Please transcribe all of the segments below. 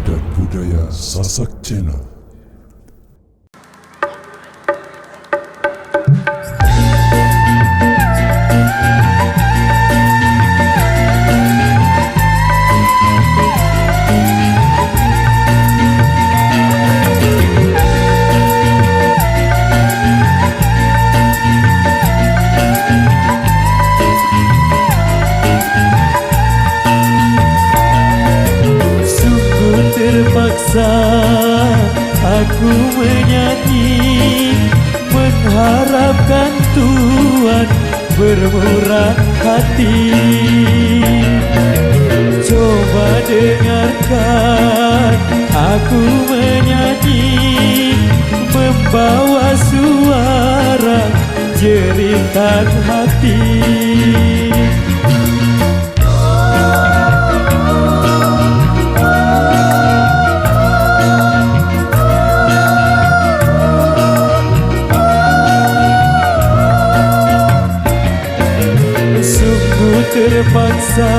dan budaya Sasak Channel. Terpaksa aku menyanyi, mengharapkan Tuhan bermurah hati. Coba dengarkan aku menyanyi, membawa suara jeritan hati. Terpaksa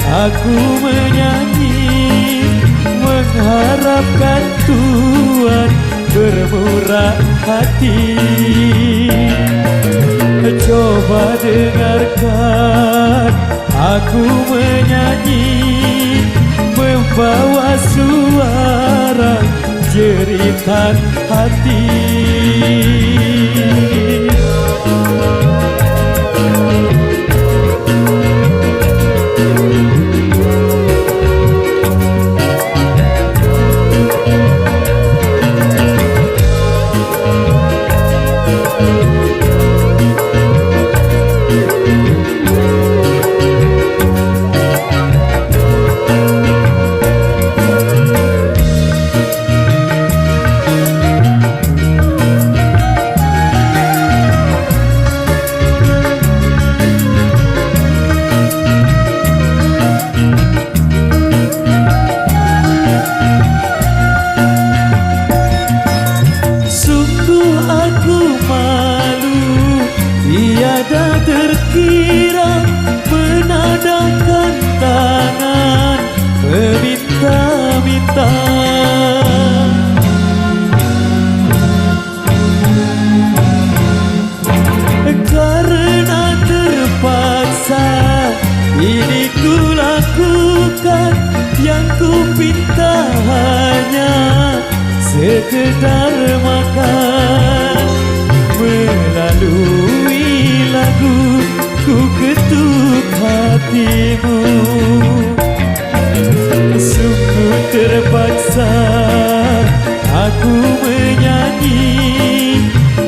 aku menyanyi, mengharapkan Tuhan bermurah hati. Coba dengarkan aku menyanyi, membawa suara jeritan hati. Terkira menadahkan tangan meminta-minta, karena terpaksa ini ku lakukan. Yang ku pinta hanya sekedar makan. Melalui lagu ku ketuk hatimu, sungguh terpaksa aku menyanyi,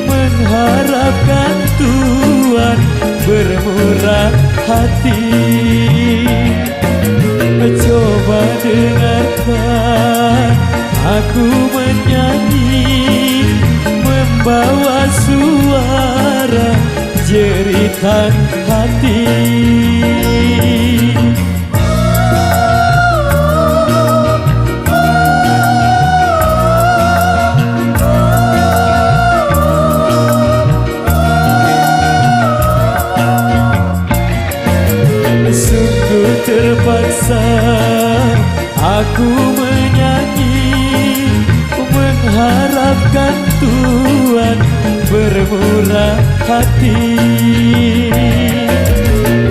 mengharapkan Tuhan bermurah hati. Coba dengarkan aku menyanyi, membawa suara jeritan hati. Sungguh terpaksa aku menyanyi, mengharapkan Tuhan bermurah hati.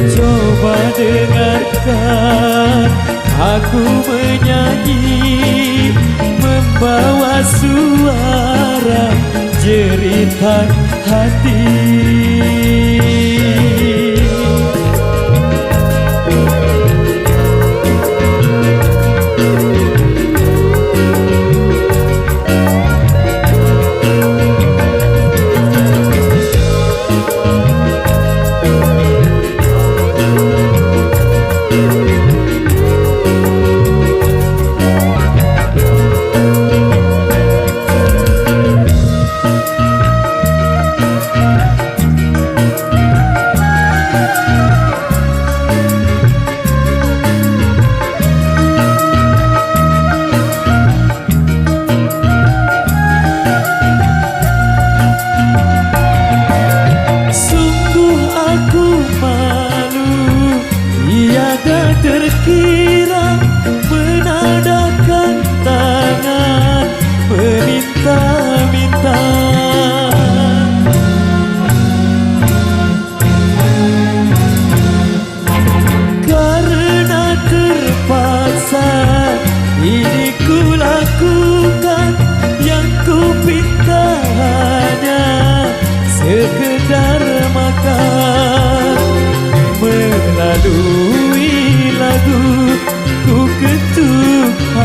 Coba dengarkan aku menyanyi, membawa suara jeritan hati.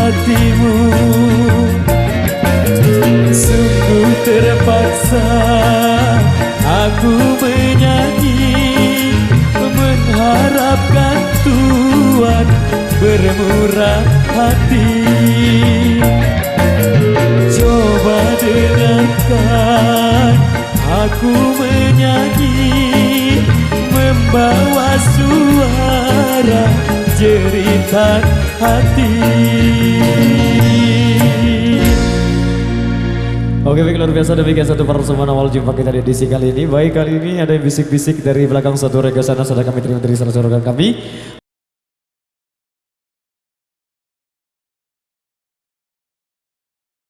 hatimu. Sungguh terpaksa aku menyanyi, mengharapkan Tuhan bermurah hati. Coba dengarkan aku menyanyi, membawa suara jeritan hati. Oke, baik, luar biasa. Demikian satu pertemuan awal jumpa kita di edisi kali ini. Baik, kali ini ada yang bisik-bisik dari belakang satu rega sana, sudah kami terima dari salah seorang kami.